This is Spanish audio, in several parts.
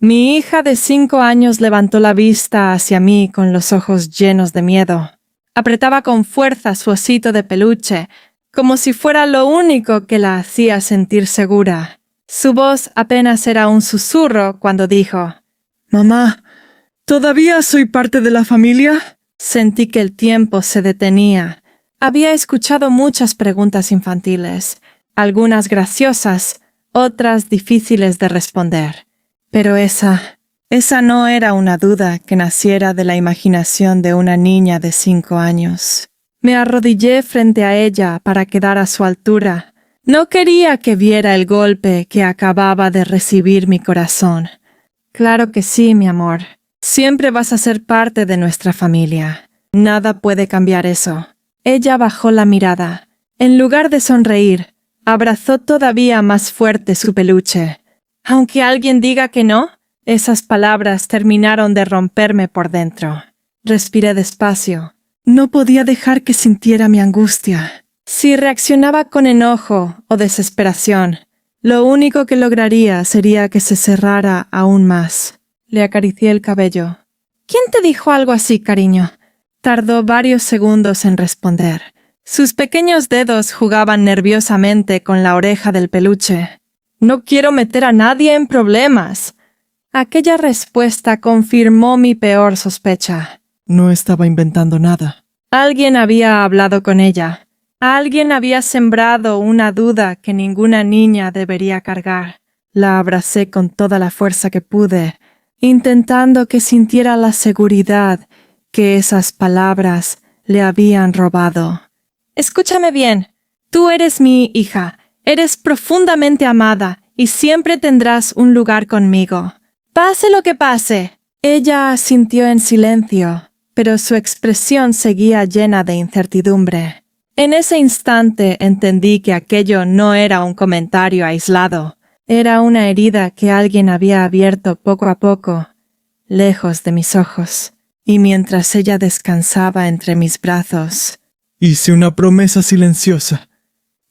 Mi hija de 5 años levantó la vista hacia mí con los ojos llenos de miedo. Apretaba con fuerza su osito de peluche, como si fuera lo único que la hacía sentir segura. Su voz apenas era un susurro cuando dijo: «Mamá, ¿todavía soy parte de la familia?» Sentí que el tiempo se detenía. Había escuchado muchas preguntas infantiles, algunas graciosas, otras difíciles de responder. Pero esa no era una duda que naciera de la imaginación de una niña de 5 años. Me arrodillé frente a ella para quedar a su altura. No quería que viera el golpe que acababa de recibir mi corazón. Claro que sí, mi amor. Siempre vas a ser parte de nuestra familia. Nada puede cambiar eso. Ella bajó la mirada. En lugar de sonreír, abrazó todavía más fuerte su peluche. Aunque alguien diga que no, esas palabras terminaron de romperme por dentro. Respiré despacio. No podía dejar que sintiera mi angustia. Si reaccionaba con enojo o desesperación, lo único que lograría sería que se cerrara aún más. Le acaricié el cabello. «¿Quién te dijo algo así, cariño?» Tardó varios segundos en responder. Sus pequeños dedos jugaban nerviosamente con la oreja del peluche. «No quiero meter a nadie en problemas». Aquella respuesta confirmó mi peor sospecha. No estaba inventando nada. Alguien había hablado con ella. Alguien había sembrado una duda que ninguna niña debería cargar. La abracé con toda la fuerza que pude, intentando que sintiera la seguridad que esas palabras le habían robado. «Escúchame bien. Tú eres mi hija. Eres profundamente amada y siempre tendrás un lugar conmigo. Pase lo que pase». Ella asintió en silencio, pero su expresión seguía llena de incertidumbre. En ese instante entendí que aquello no era un comentario aislado. Era una herida que alguien había abierto poco a poco, lejos de mis ojos. Y mientras ella descansaba entre mis brazos, hice una promesa silenciosa.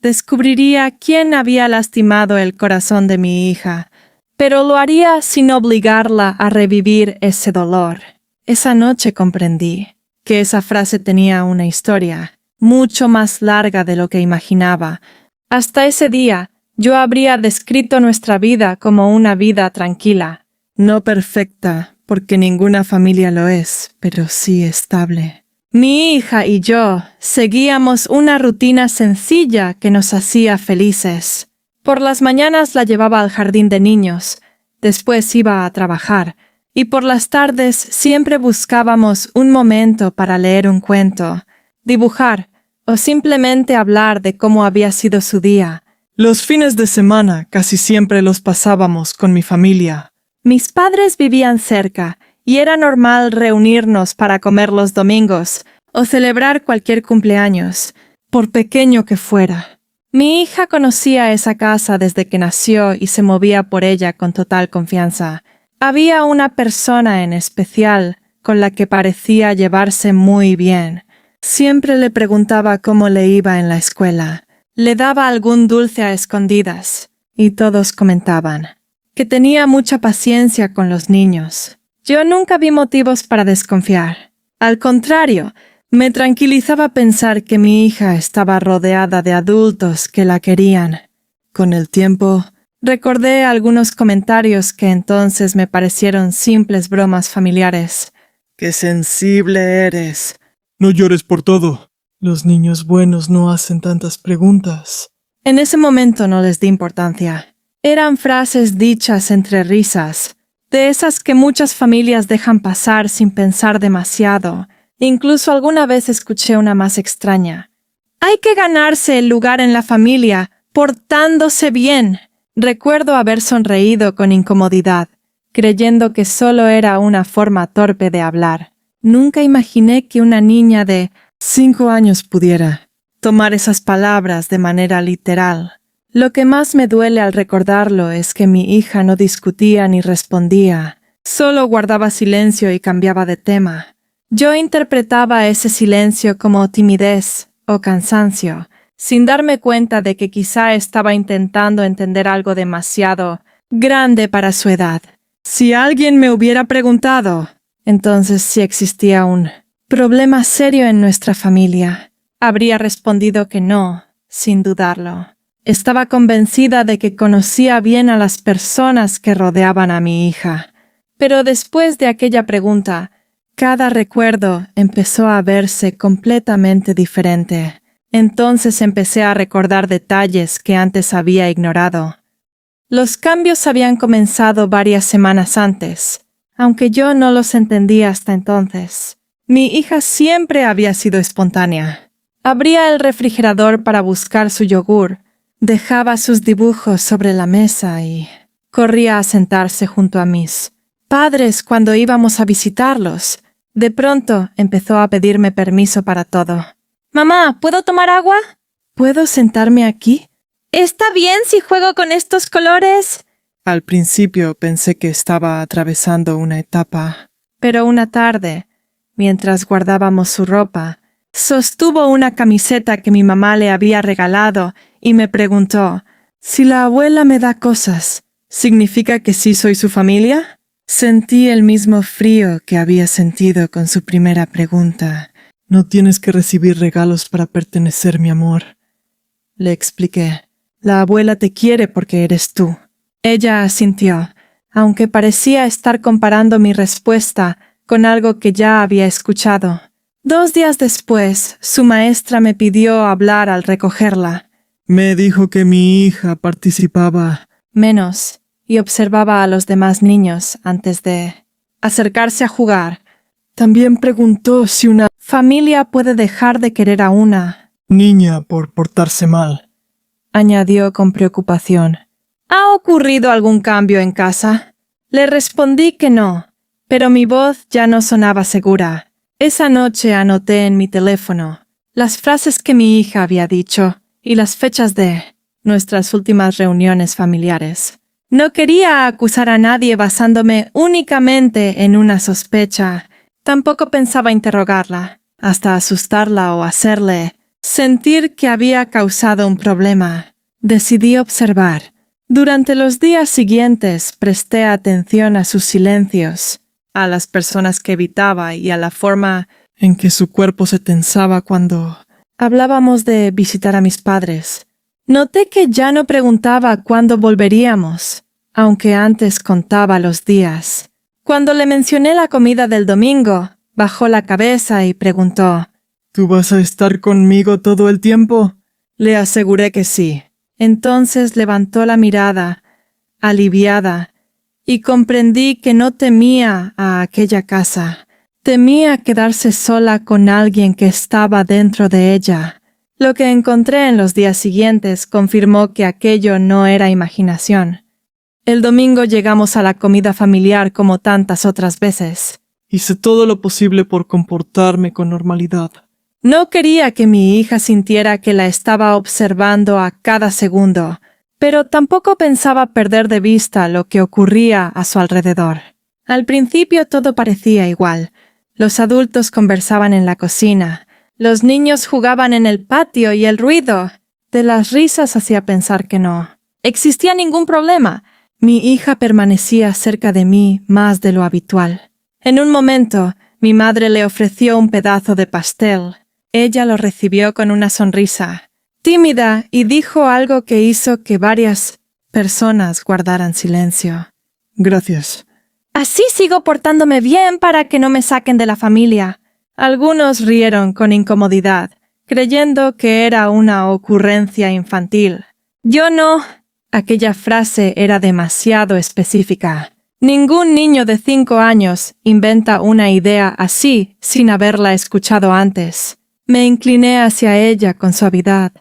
Descubriría quién había lastimado el corazón de mi hija, pero lo haría sin obligarla a revivir ese dolor. Esa noche comprendí que esa frase tenía una historia mucho más larga de lo que imaginaba. Hasta ese día, yo habría descrito nuestra vida como una vida tranquila, no perfecta, porque ninguna familia lo es, pero sí estable. Mi hija y yo seguíamos una rutina sencilla que nos hacía felices. Por las mañanas la llevaba al jardín de niños, después iba a trabajar, y por las tardes siempre buscábamos un momento para leer un cuento, dibujar o simplemente hablar de cómo había sido su día. Los fines de semana casi siempre los pasábamos con mi familia. Mis padres vivían cerca y era normal reunirnos para comer los domingos o celebrar cualquier cumpleaños, por pequeño que fuera. Mi hija conocía esa casa desde que nació y se movía por ella con total confianza. Había una persona en especial con la que parecía llevarse muy bien. Siempre le preguntaba cómo le iba en la escuela. Le daba algún dulce a escondidas y todos comentaban que tenía mucha paciencia con los niños. Yo nunca vi motivos para desconfiar. Al contrario, me tranquilizaba pensar que mi hija estaba rodeada de adultos que la querían. Con el tiempo, recordé algunos comentarios que entonces me parecieron simples bromas familiares. «¡Qué sensible eres! No llores por todo. Los niños buenos no hacen tantas preguntas». En ese momento no les di importancia. Eran frases dichas entre risas, de esas que muchas familias dejan pasar sin pensar demasiado. Incluso alguna vez escuché una más extraña. «Hay que ganarse el lugar en la familia, portándose bien». Recuerdo haber sonreído con incomodidad, creyendo que solo era una forma torpe de hablar. Nunca imaginé que una niña de 5 años pudiera tomar esas palabras de manera literal. Lo que más me duele al recordarlo es que mi hija no discutía ni respondía, solo guardaba silencio y cambiaba de tema. Yo interpretaba ese silencio como timidez o cansancio, sin darme cuenta de que quizá estaba intentando entender algo demasiado grande para su edad. Si alguien me hubiera preguntado, entonces si existía un problema serio en nuestra familia, habría respondido que no, sin dudarlo. Estaba convencida de que conocía bien a las personas que rodeaban a mi hija. Pero después de aquella pregunta, cada recuerdo empezó a verse completamente diferente. Entonces empecé a recordar detalles que antes había ignorado. Los cambios habían comenzado varias semanas antes, aunque yo no los entendía hasta entonces. Mi hija siempre había sido espontánea. Abría el refrigerador para buscar su yogur, dejaba sus dibujos sobre la mesa y corría a sentarse junto a mis padres cuando íbamos a visitarlos. De pronto empezó a pedirme permiso para todo. «Mamá, ¿puedo tomar agua? ¿Puedo sentarme aquí? ¿Está bien si juego con estos colores?» Al principio pensé que estaba atravesando una etapa, pero una tarde, mientras guardábamos su ropa, sostuvo una camiseta que mi mamá le había regalado y me preguntó, «Si la abuela me da cosas, ¿significa que sí soy su familia?» Sentí el mismo frío que había sentido con su primera pregunta. «No tienes que recibir regalos para pertenecer, mi amor», le expliqué. «La abuela te quiere porque eres tú». Ella asintió, aunque parecía estar comparando mi respuesta con algo que ya había escuchado. 2 días después, su maestra me pidió hablar al recogerla. «Me dijo que mi hija participaba menos y observaba a los demás niños antes de acercarse a jugar. También preguntó si una familia puede dejar de querer a una niña por portarse mal», añadió con preocupación. «¿Ha ocurrido algún cambio en casa?» Le respondí que no, pero mi voz ya no sonaba segura. Esa noche anoté en mi teléfono las frases que mi hija había dicho y las fechas de nuestras últimas reuniones familiares. No quería acusar a nadie basándome únicamente en una sospecha. Tampoco pensaba interrogarla, hasta asustarla o hacerle sentir que había causado un problema. Decidí observar. Durante los días siguientes presté atención a sus silencios, a las personas que evitaba y a la forma en que su cuerpo se tensaba cuando hablábamos de visitar a mis padres. Noté que ya no preguntaba cuándo volveríamos, aunque antes contaba los días. Cuando le mencioné la comida del domingo, bajó la cabeza y preguntó, «¿Tú vas a estar conmigo todo el tiempo?» Le aseguré que sí. Entonces levantó la mirada, aliviada, y comprendí que no temía a aquella casa. Temía quedarse sola con alguien que estaba dentro de ella. Lo que encontré en los días siguientes confirmó que aquello no era imaginación. El domingo llegamos a la comida familiar como tantas otras veces. Hice todo lo posible por comportarme con normalidad. No quería que mi hija sintiera que la estaba observando a cada segundo, pero tampoco pensaba perder de vista lo que ocurría a su alrededor. Al principio todo parecía igual. Los adultos conversaban en la cocina, los niños jugaban en el patio y el ruido de las risas hacía pensar que no existía ningún problema. Mi hija permanecía cerca de mí más de lo habitual. En un momento, mi madre le ofreció un pedazo de pastel. Ella lo recibió con una sonrisa tímida y dijo algo que hizo que varias personas guardaran silencio. «Gracias». «Así sigo portándome bien para que no me saquen de la familia». Algunos rieron con incomodidad, creyendo que era una ocurrencia infantil. Yo no. Aquella frase era demasiado específica. Ningún niño de 5 años inventa una idea así sin haberla escuchado antes. Me incliné hacia ella con suavidad.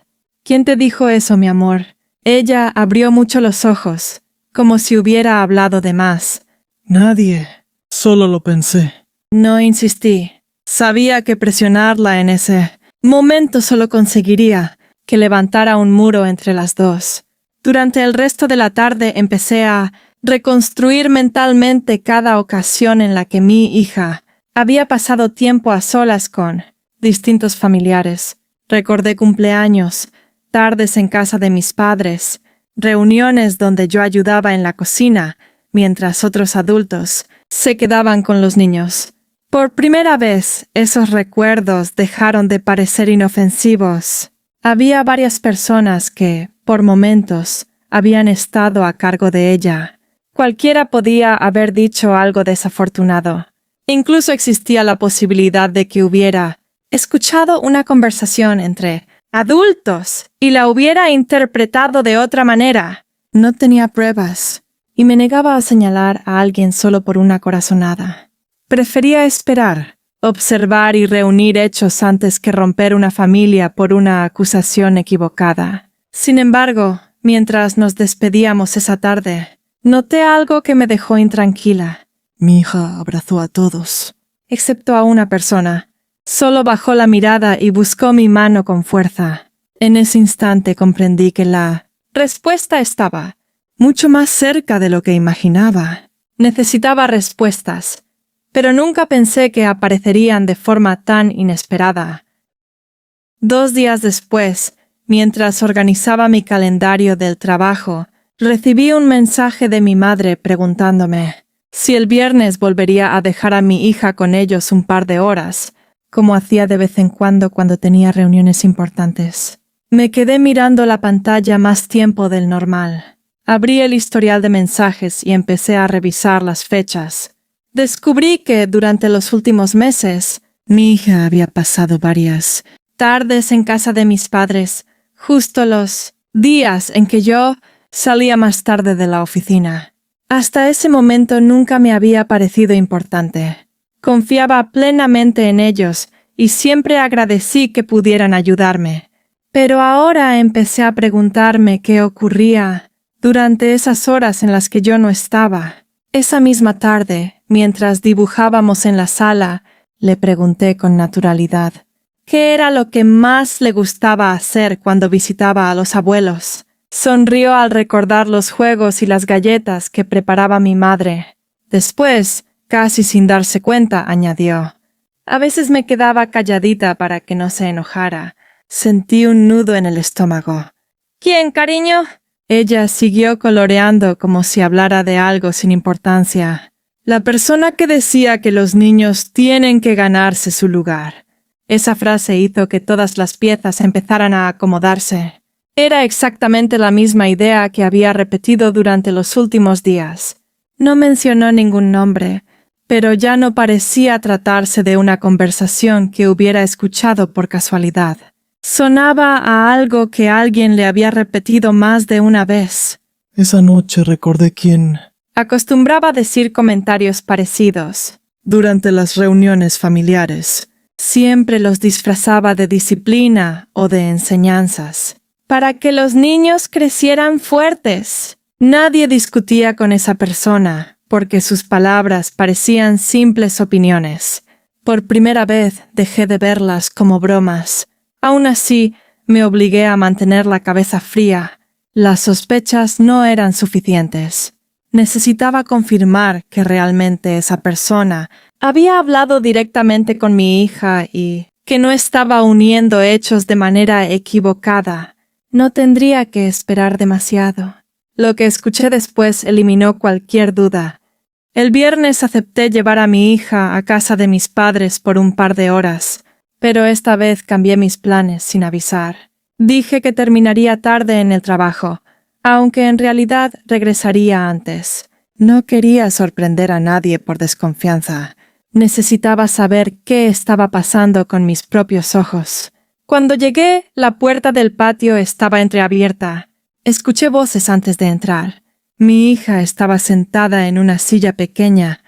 «¿Quién te dijo eso, mi amor?» Ella abrió mucho los ojos, como si hubiera hablado de más. «Nadie. Solo lo pensé». No insistí. Sabía que presionarla en ese momento solo conseguiría que levantara un muro entre las dos. Durante el resto de la tarde empecé a reconstruir mentalmente cada ocasión en la que mi hija había pasado tiempo a solas con distintos familiares. Recordé cumpleaños, tardes en casa de mis padres, reuniones donde yo ayudaba en la cocina, mientras otros adultos se quedaban con los niños. Por primera vez, esos recuerdos dejaron de parecer inofensivos. Había varias personas que, por momentos, habían estado a cargo de ella. Cualquiera podía haber dicho algo desafortunado. Incluso existía la posibilidad de que hubiera escuchado una conversación entre adultos y la hubiera interpretado de otra manera. No tenía pruebas y me negaba a señalar a alguien solo por una corazonada. Prefería esperar, observar y reunir hechos antes que romper una familia por una acusación equivocada. Sin embargo, mientras nos despedíamos esa tarde, noté algo que me dejó intranquila. Mi hija abrazó a todos, excepto a una persona. Solo bajó la mirada y buscó mi mano con fuerza. En ese instante comprendí que la respuesta estaba mucho más cerca de lo que imaginaba. Necesitaba respuestas, pero nunca pensé que aparecerían de forma tan inesperada. 2 días después, mientras organizaba mi calendario del trabajo, recibí un mensaje de mi madre preguntándome si el viernes volvería a dejar a mi hija con ellos un par de horas, como hacía de vez en cuando tenía reuniones importantes. Me quedé mirando la pantalla más tiempo del normal. Abrí el historial de mensajes y empecé a revisar las fechas. Descubrí que durante los últimos meses, mi hija había pasado varias tardes en casa de mis padres, justo los días en que yo salía más tarde de la oficina. Hasta ese momento nunca me había parecido importante. Confiaba plenamente en ellos y siempre agradecí que pudieran ayudarme. Pero ahora empecé a preguntarme qué ocurría durante esas horas en las que yo no estaba. Esa misma tarde, mientras dibujábamos en la sala, le pregunté con naturalidad qué era lo que más le gustaba hacer cuando visitaba a los abuelos. Sonrió al recordar los juegos y las galletas que preparaba mi madre. Después, casi sin darse cuenta, añadió: a veces me quedaba calladita para que no se enojara. Sentí un nudo en el estómago. ¿Quién, cariño? Ella siguió coloreando como si hablara de algo sin importancia. La persona que decía que los niños tienen que ganarse su lugar. Esa frase hizo que todas las piezas empezaran a acomodarse. Era exactamente la misma idea que había repetido durante los últimos días. No mencionó ningún nombre, pero ya no parecía tratarse de una conversación que hubiera escuchado por casualidad. Sonaba a algo que alguien le había repetido más de una vez. Esa noche recordé quién acostumbraba decir comentarios parecidos durante las reuniones familiares. Siempre los disfrazaba de disciplina o de enseñanzas, para que los niños crecieran fuertes. Nadie discutía con esa persona, porque sus palabras parecían simples opiniones. Por primera vez dejé de verlas como bromas. Aún así, me obligué a mantener la cabeza fría. Las sospechas no eran suficientes. Necesitaba confirmar que realmente esa persona había hablado directamente con mi hija y que no estaba uniendo hechos de manera equivocada. No tendría que esperar demasiado. Lo que escuché después eliminó cualquier duda. El viernes acepté llevar a mi hija a casa de mis padres por un par de horas, pero esta vez cambié mis planes sin avisar. Dije que terminaría tarde en el trabajo, aunque en realidad regresaría antes. No quería sorprender a nadie por desconfianza. Necesitaba saber qué estaba pasando con mis propios ojos. Cuando llegué, la puerta del patio estaba entreabierta. Escuché voces antes de entrar. Mi hija estaba sentada en una silla pequeña,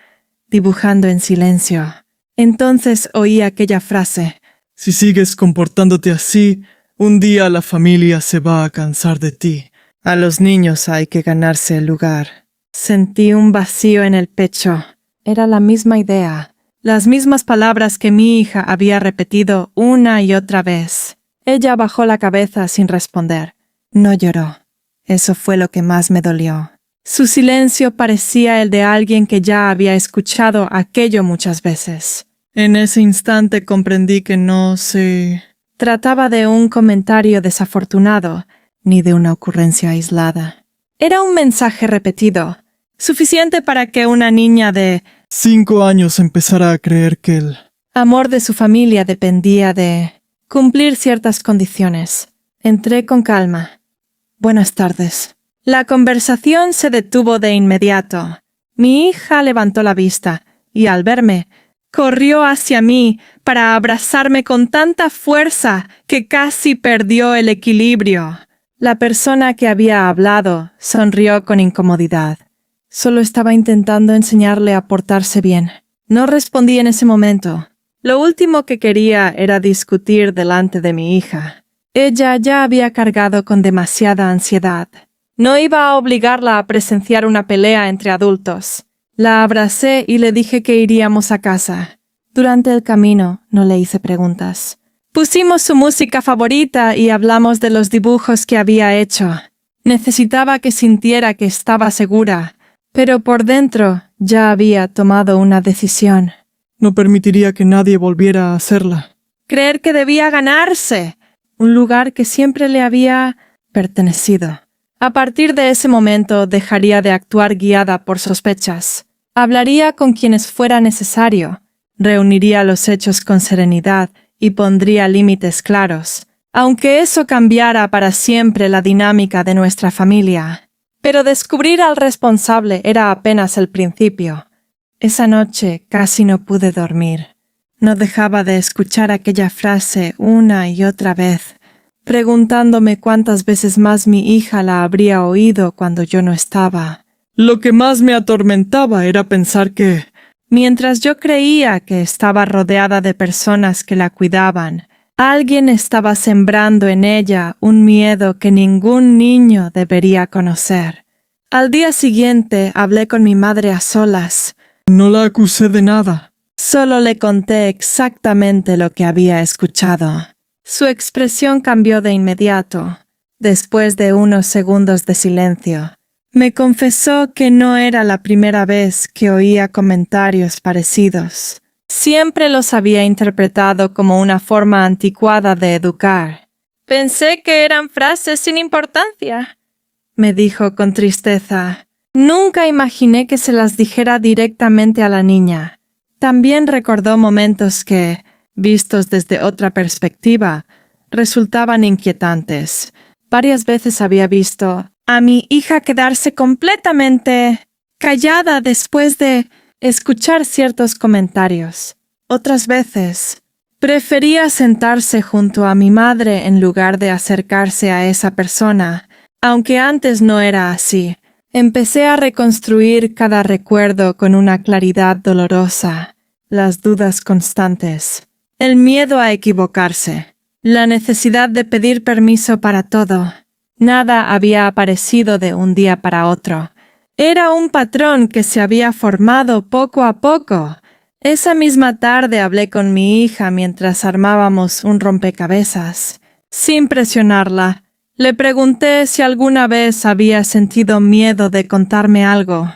dibujando en silencio. Entonces oí aquella frase: si sigues comportándote así, un día la familia se va a cansar de ti. A los niños hay que ganarse el lugar. Sentí un vacío en el pecho. Era la misma idea, las mismas palabras que mi hija había repetido una y otra vez. Ella bajó la cabeza sin responder. No lloró. Eso fue lo que más me dolió. Su silencio parecía el de alguien que ya había escuchado aquello muchas veces. En ese instante comprendí que no se trataba de un comentario desafortunado, ni de una ocurrencia aislada. Era un mensaje repetido. suficiente para que una niña de 5 años empezara a creer que el amor de su familia dependía de cumplir ciertas condiciones. Entré con calma. Buenas tardes. La conversación se detuvo de inmediato. Mi hija levantó la vista y al verme, corrió hacia mí para abrazarme con tanta fuerza que casi perdió el equilibrio. La persona que había hablado sonrió con incomodidad. Solo estaba intentando enseñarle a portarse bien. No respondí en ese momento. Lo último que quería era discutir delante de mi hija. Ella ya había cargado con demasiada ansiedad. No iba a obligarla a presenciar una pelea entre adultos. La abracé y le dije que iríamos a casa. Durante el camino no le hice preguntas. Pusimos su música favorita y hablamos de los dibujos que había hecho. Necesitaba que sintiera que estaba segura, pero por dentro ya había tomado una decisión. no permitiría que nadie volviera a hacerla. Creer que debía ganarse un lugar que siempre le había pertenecido. A partir de ese momento dejaría de actuar guiada por sospechas. Hablaría con quienes fuera necesario, reuniría los hechos con serenidad y pondría límites claros, aunque eso cambiara para siempre la dinámica de nuestra familia. Pero descubrir al responsable era apenas el principio. Esa noche casi no pude dormir. No dejaba de escuchar aquella frase una y otra vez, preguntándome cuántas veces más mi hija la habría oído cuando yo no estaba. Lo que más me atormentaba era pensar que, mientras yo creía que estaba rodeada de personas que la cuidaban, alguien estaba sembrando en ella un miedo que ningún niño debería conocer. Al día siguiente hablé con mi madre a solas. no la acusé de nada. Solo le conté exactamente lo que había escuchado. Su expresión cambió de inmediato, después de unos segundos de silencio. Me confesó que no era la primera vez que oía comentarios parecidos. Siempre los había interpretado como una forma anticuada de educar. Pensé que eran frases sin importancia, me dijo con tristeza. Nunca imaginé que se las dijera directamente a la niña. También recordó momentos que, vistos desde otra perspectiva, resultaban inquietantes. Varias veces había visto a mi hija quedarse completamente callada después de escuchar ciertos comentarios. Otras veces, prefería sentarse junto a mi madre en lugar de acercarse a esa persona, aunque antes no era así. Empecé a reconstruir cada recuerdo con una claridad dolorosa, las dudas constantes, el miedo a equivocarse, la necesidad de pedir permiso para todo. Nada había aparecido de un día para otro. Era un patrón que se había formado poco a poco. Esa misma tarde hablé con mi hija mientras armábamos un rompecabezas. Sin presionarla, le pregunté si alguna vez había sentido miedo de contarme algo.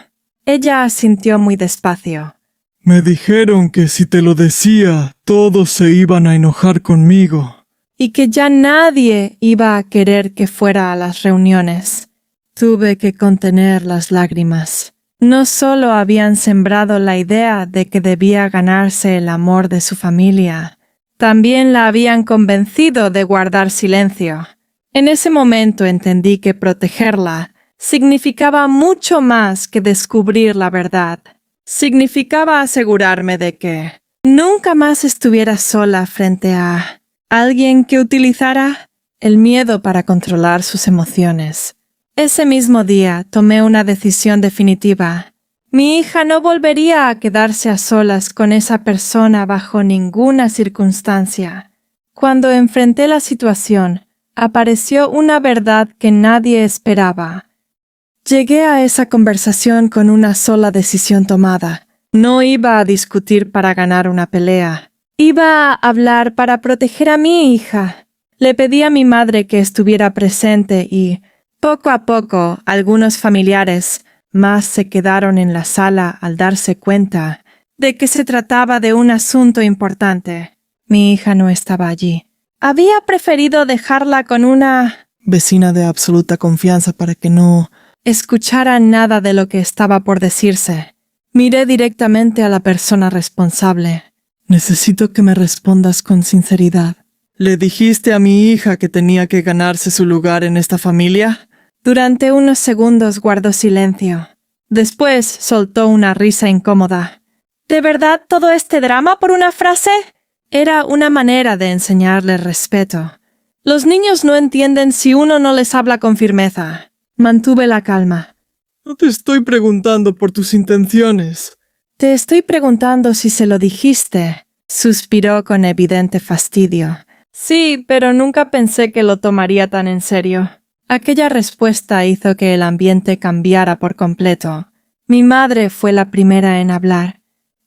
Ella asintió muy despacio. Me dijeron que si te lo decía, todos se iban a enojar conmigo. Y que ya nadie iba a querer que fuera a las reuniones. Tuve que contener las lágrimas. No solo habían sembrado la idea de que debía ganarse el amor de su familia, también la habían convencido de guardar silencio. En ese momento entendí que protegerla significaba mucho más que descubrir la verdad. Significaba asegurarme de que nunca más estuviera sola frente a alguien que utilizara el miedo para controlar sus emociones. Ese mismo día tomé una decisión definitiva. Mi hija no volvería a quedarse a solas con esa persona bajo ninguna circunstancia. Cuando enfrenté la situación, apareció una verdad que nadie esperaba. Llegué a esa conversación con una sola decisión tomada. No iba a discutir para ganar una pelea. Iba a hablar para proteger a mi hija. Le pedí a mi madre que estuviera presente y, poco a poco, algunos familiares más se quedaron en la sala al darse cuenta de que se trataba de un asunto importante. Mi hija no estaba allí. Había preferido dejarla con una vecina de absoluta confianza para que no escuchara nada de lo que estaba por decirse. Miré directamente a la persona responsable. Necesito que me respondas con sinceridad. ¿Le dijiste a mi hija que tenía que ganarse su lugar en esta familia? Durante unos segundos guardó silencio. Después soltó una risa incómoda. ¿De verdad todo este drama por una frase? Era una manera de enseñarle respeto. Los niños no entienden si uno no les habla con firmeza. Mantuve la calma. No te estoy preguntando por tus intenciones. Te estoy preguntando si se lo dijiste. Suspiró con evidente fastidio. Sí, pero nunca pensé que lo tomaría tan en serio. Aquella respuesta hizo que el ambiente cambiara por completo. Mi madre fue la primera en hablar.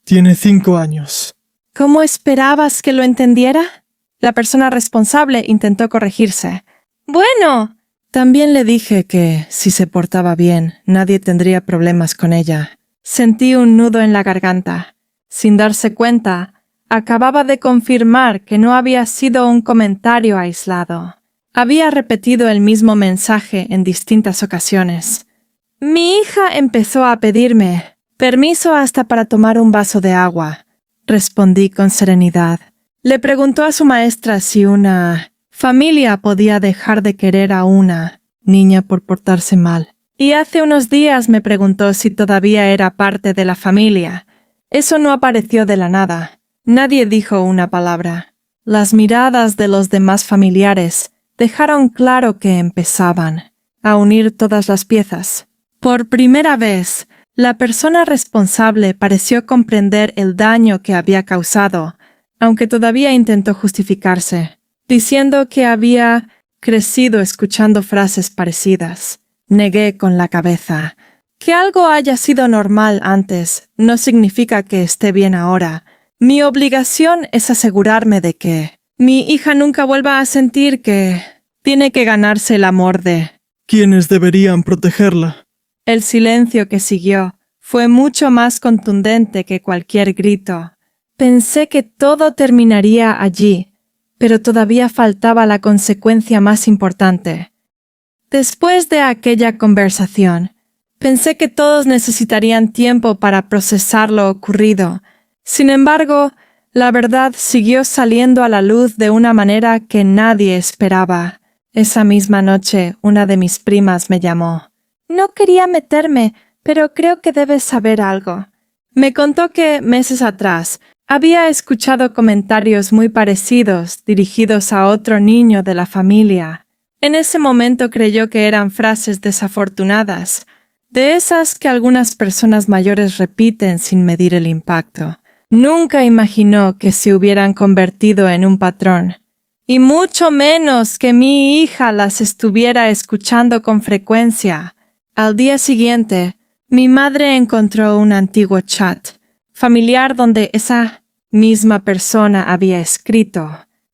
Tiene 5 años. ¿Cómo esperabas que lo entendiera? La persona responsable intentó corregirse. Bueno. También le dije que, si se portaba bien, nadie tendría problemas con ella. Sentí un nudo en la garganta. Sin darse cuenta, acababa de confirmar que no había sido un comentario aislado. Había repetido el mismo mensaje en distintas ocasiones. Mi hija empezó a pedirme permiso hasta para tomar un vaso de agua. Respondí con serenidad. Le preguntó a su maestra si una familia podía dejar de querer a una niña por portarse mal. Y hace unos días me preguntó si todavía era parte de la familia. Eso no apareció de la nada. Nadie dijo una palabra. Las miradas de los demás familiares dejaron claro que empezaban a unir todas las piezas. Por primera vez, la persona responsable pareció comprender el daño que había causado, aunque todavía intentó justificarse, diciendo que había crecido escuchando frases parecidas. Negué con la cabeza. Que algo haya sido normal antes no significa que esté bien ahora. Mi obligación es asegurarme de que mi hija nunca vuelva a sentir que tiene que ganarse el amor de... ¿Quiénes deberían protegerla? El silencio que siguió fue mucho más contundente que cualquier grito. Pensé que todo terminaría allí, pero todavía faltaba la consecuencia más importante. Después de aquella conversación, pensé que todos necesitarían tiempo para procesar lo ocurrido. Sin embargo, la verdad siguió saliendo a la luz de una manera que nadie esperaba. Esa misma noche, una de mis primas me llamó. No quería meterme, pero creo que debes saber algo. Me contó que, meses atrás, había escuchado comentarios muy parecidos dirigidos a otro niño de la familia. En ese momento creyó que eran frases desafortunadas, de esas que algunas personas mayores repiten sin medir el impacto. Nunca imaginó que se hubieran convertido en un patrón, y mucho menos que mi hija las estuviera escuchando con frecuencia. Al día siguiente, mi madre encontró un antiguo chat familiar donde esa misma persona había escrito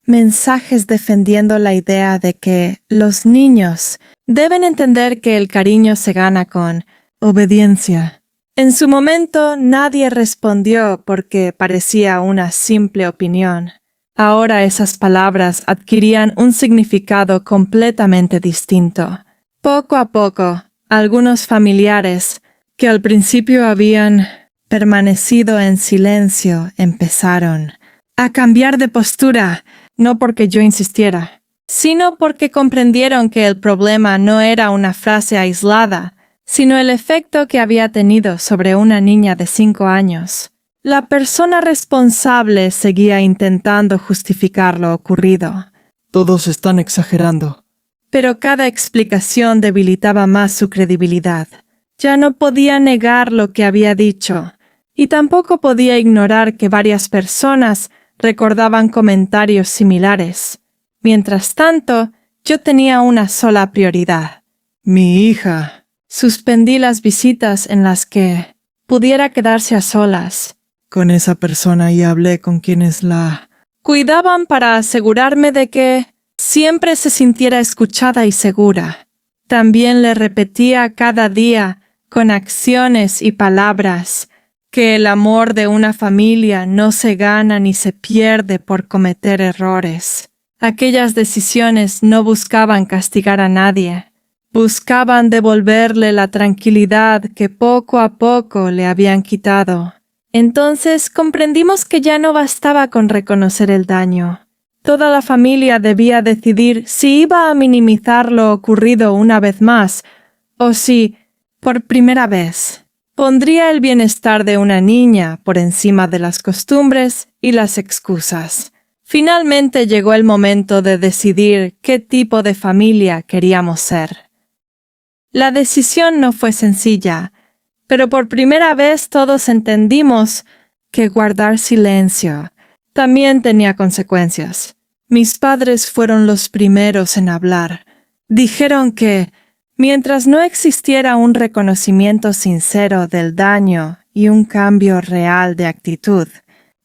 mensajes defendiendo la idea de que los niños deben entender que el cariño se gana con obediencia. En su momento nadie respondió porque parecía una simple opinión. Ahora esas palabras adquirían un significado completamente distinto. Poco a poco, algunos familiares que al principio habían permanecido en silencio empezaron a cambiar de postura, no porque yo insistiera, sino porque comprendieron que el problema no era una frase aislada, sino el efecto que había tenido sobre una niña de 5 años. La persona responsable seguía intentando justificar lo ocurrido. Todos están exagerando. Pero cada explicación debilitaba más su credibilidad. Ya no podía negar lo que había dicho, y tampoco podía ignorar que varias personas recordaban comentarios similares. Mientras tanto, yo tenía una sola prioridad. Mi hija. Suspendí las visitas en las que pudiera quedarse a solas Con esa persona y hablé con quienes la cuidaban para asegurarme de que siempre se sintiera escuchada y segura. También le repetía cada día, con acciones y palabras, que el amor de una familia no se gana ni se pierde por cometer errores. Aquellas decisiones no buscaban castigar a nadie. Buscaban devolverle la tranquilidad que poco a poco le habían quitado. Entonces comprendimos que ya no bastaba con reconocer el daño. Toda la familia debía decidir si iba a minimizar lo ocurrido una vez más, o si, por primera vez, pondría el bienestar de una niña por encima de las costumbres y las excusas. Finalmente llegó el momento de decidir qué tipo de familia queríamos ser. La decisión no fue sencilla, pero por primera vez todos entendimos que guardar silencio también tenía consecuencias. Mis padres fueron los primeros en hablar. Dijeron que, mientras no existiera un reconocimiento sincero del daño y un cambio real de actitud,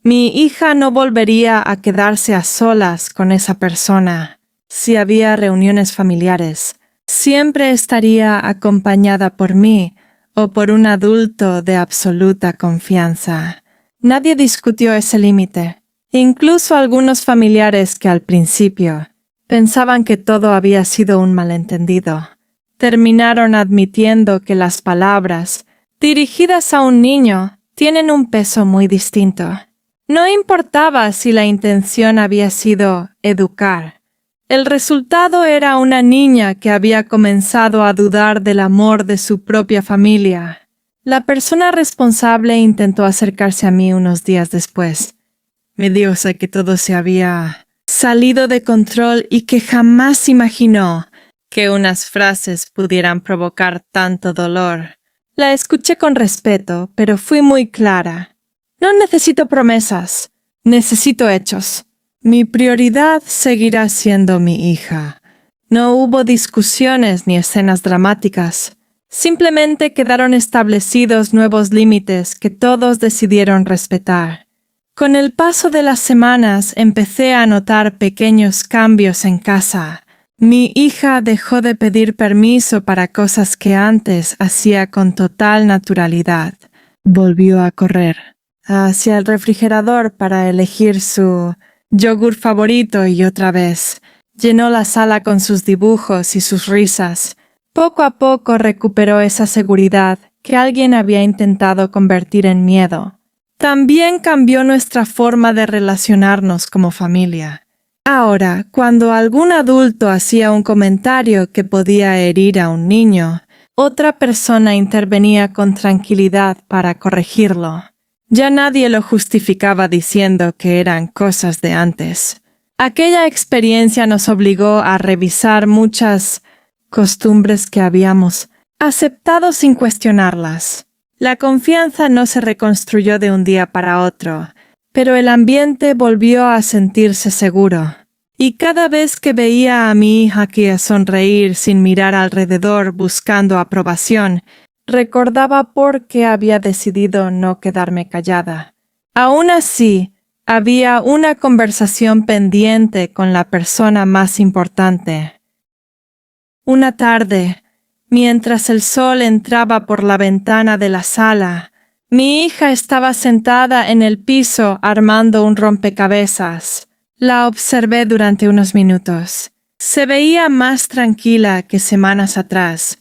mi hija no volvería a quedarse a solas con esa persona. Si había reuniones familiares, siempre estaría acompañada por mí o por un adulto de absoluta confianza. Nadie discutió ese límite. Incluso algunos familiares que al principio pensaban que todo había sido un malentendido, terminaron admitiendo que las palabras dirigidas a un niño tienen un peso muy distinto. No importaba si la intención había sido educar. El resultado era una niña que había comenzado a dudar del amor de su propia familia. La persona responsable intentó acercarse a mí unos días después. Me dijo que todo se había salido de control y que jamás imaginó que unas frases pudieran provocar tanto dolor. La escuché con respeto, pero fui muy clara. No necesito promesas, necesito hechos. Mi prioridad seguirá siendo mi hija. No hubo discusiones ni escenas dramáticas. Simplemente quedaron establecidos nuevos límites que todos decidieron respetar. Con el paso de las semanas empecé a notar pequeños cambios en casa. Mi hija dejó de pedir permiso para cosas que antes hacía con total naturalidad. Volvió a correr hacia el refrigerador para elegir su yogur favorito y otra vez llenó la sala con sus dibujos y sus risas. Poco a poco recuperó esa seguridad que alguien había intentado convertir en miedo. También cambió nuestra forma de relacionarnos como familia. Ahora, cuando algún adulto hacía un comentario que podía herir a un niño, otra persona intervenía con tranquilidad para corregirlo. Ya nadie lo justificaba diciendo que eran cosas de antes. Aquella experiencia nos obligó a revisar muchas costumbres que habíamos aceptado sin cuestionarlas. La confianza no se reconstruyó de un día para otro, pero el ambiente volvió a sentirse seguro. Y cada vez que veía a mi hija que sonreír sin mirar alrededor buscando aprobación, recordaba por qué había decidido no quedarme callada. Aún así, había una conversación pendiente con la persona más importante. Una tarde, mientras el sol entraba por la ventana de la sala, mi hija estaba sentada en el piso armando un rompecabezas. La observé durante unos minutos. Se veía más tranquila que semanas atrás,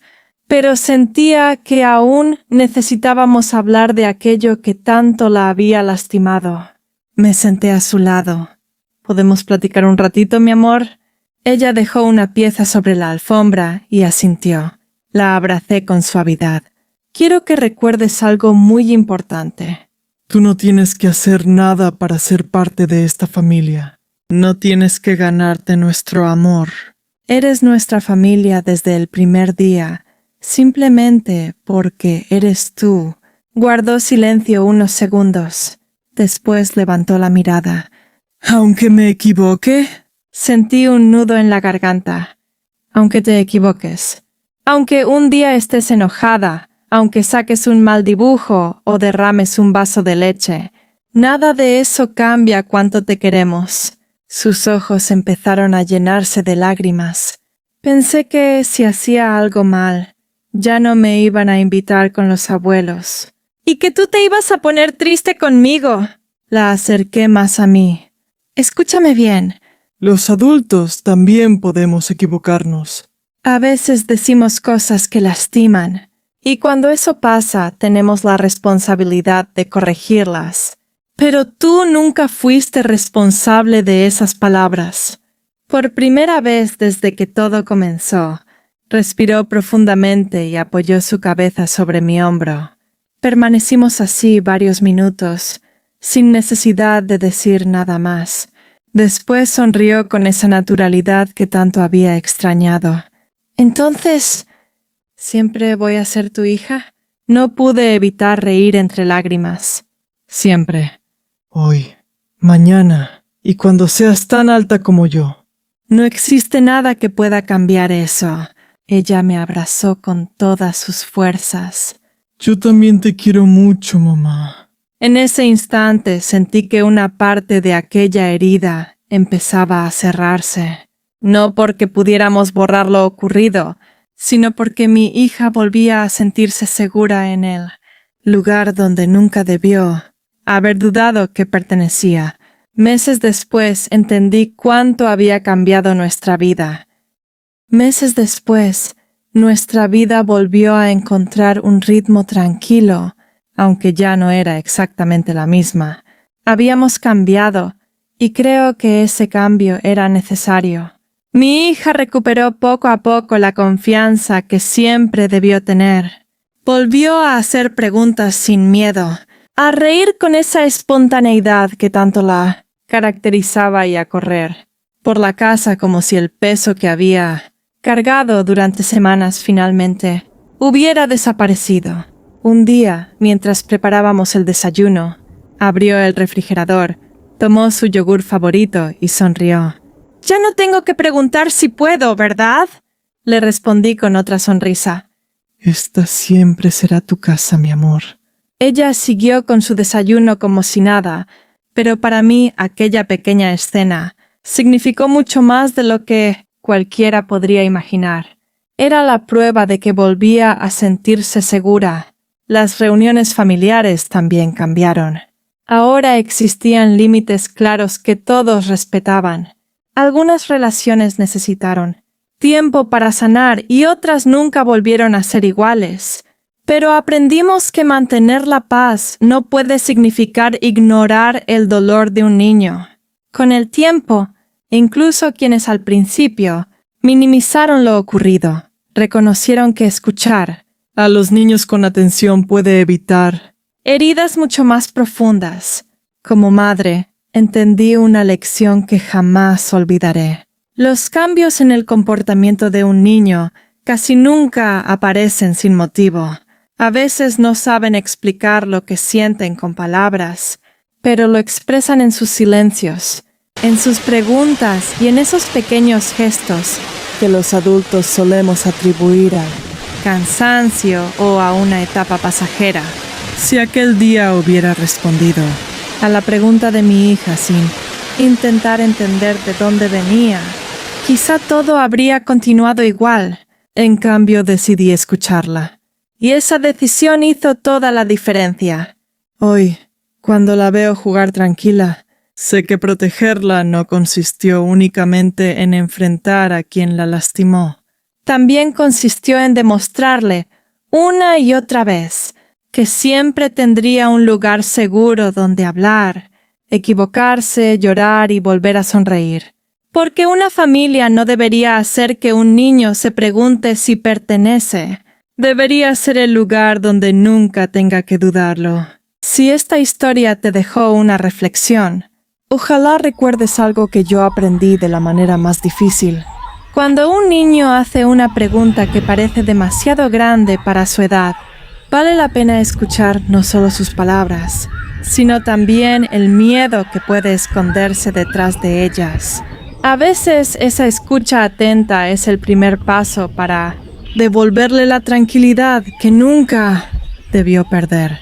pero sentía que aún necesitábamos hablar de aquello que tanto la había lastimado. Me senté a su lado. ¿Podemos platicar un ratito, mi amor? Ella dejó una pieza sobre la alfombra y asintió. La abracé con suavidad. Quiero que recuerdes algo muy importante. Tú no tienes que hacer nada para ser parte de esta familia. No tienes que ganarte nuestro amor. Eres nuestra familia desde el primer día, simplemente porque eres tú. Guardó silencio unos segundos. Después levantó la mirada. ¿Aunque me equivoque? Sentí un nudo en la garganta. Aunque te equivoques. Aunque un día estés enojada, aunque saques un mal dibujo o derrames un vaso de leche, nada de eso cambia cuánto te queremos. Sus ojos empezaron a llenarse de lágrimas. Pensé que si hacía algo mal, ya no me iban a invitar con los abuelos. Y que tú te ibas a poner triste conmigo. La acerqué más a mí. Escúchame bien. Los adultos también podemos equivocarnos. A veces decimos cosas que lastiman, y cuando eso pasa tenemos la responsabilidad de corregirlas. Pero tú nunca fuiste responsable de esas palabras. Por primera vez desde que todo comenzó, respiró profundamente y apoyó su cabeza sobre mi hombro. Permanecimos así varios minutos, sin necesidad de decir nada más. Después sonrió con esa naturalidad que tanto había extrañado. Entonces, ¿siempre voy a ser tu hija? No pude evitar reír entre lágrimas. Siempre. Hoy, mañana, y cuando seas tan alta como yo. No existe nada que pueda cambiar eso. Ella me abrazó con todas sus fuerzas. Yo también te quiero mucho, mamá. En ese instante sentí que una parte de aquella herida empezaba a cerrarse. No porque pudiéramos borrar lo ocurrido, sino porque mi hija volvía a sentirse segura en el lugar donde nunca debió haber dudado que pertenecía. Meses después entendí cuánto había cambiado nuestra vida. Meses después, nuestra vida volvió a encontrar un ritmo tranquilo, aunque ya no era exactamente la misma. Habíamos cambiado, y creo que ese cambio era necesario. Mi hija recuperó poco a poco la confianza que siempre debió tener. Volvió a hacer preguntas sin miedo, a reír con esa espontaneidad que tanto la caracterizaba y a correr por la casa como si el peso que había cargado durante semanas finalmente hubiera desaparecido. Un día, mientras preparábamos el desayuno, abrió el refrigerador, tomó su yogur favorito y sonrió. «Ya no tengo que preguntar si puedo, ¿verdad?», le respondí con otra sonrisa. Esta siempre será tu casa, mi amor. Ella siguió con su desayuno como si nada, pero para mí aquella pequeña escena significó mucho más de lo que cualquiera podría imaginar. Era la prueba de que volvía a sentirse segura. Las reuniones familiares también cambiaron. Ahora existían límites claros que todos respetaban. Algunas relaciones necesitaron tiempo para sanar y otras nunca volvieron a ser iguales. Pero aprendimos que mantener la paz no puede significar ignorar el dolor de un niño. Con el tiempo, incluso quienes al principio minimizaron lo ocurrido, reconocieron que escuchar a los niños con atención puede evitar heridas mucho más profundas. Como madre, entendí una lección que jamás olvidaré. Los cambios en el comportamiento de un niño casi nunca aparecen sin motivo. A veces no saben explicar lo que sienten con palabras, pero lo expresan en sus silencios, en sus preguntas y en esos pequeños gestos que los adultos solemos atribuir al cansancio o a una etapa pasajera. Si aquel día hubiera respondido a la pregunta de mi hija sin intentar entender de dónde venía, quizá todo habría continuado igual. En cambio, decidí escucharla. Y esa decisión hizo toda la diferencia. Hoy, cuando la veo jugar tranquila, sé que protegerla no consistió únicamente en enfrentar a quien la lastimó. También consistió en demostrarle, una y otra vez, que siempre tendría un lugar seguro donde hablar, equivocarse, llorar y volver a sonreír. Porque una familia no debería hacer que un niño se pregunte si pertenece. Debería ser el lugar donde nunca tenga que dudarlo. Si esta historia te dejó una reflexión, ojalá recuerdes algo que yo aprendí de la manera más difícil. Cuando un niño hace una pregunta que parece demasiado grande para su edad, vale la pena escuchar no solo sus palabras, sino también el miedo que puede esconderse detrás de ellas. A veces esa escucha atenta es el primer paso para devolverle la tranquilidad que nunca debió perder.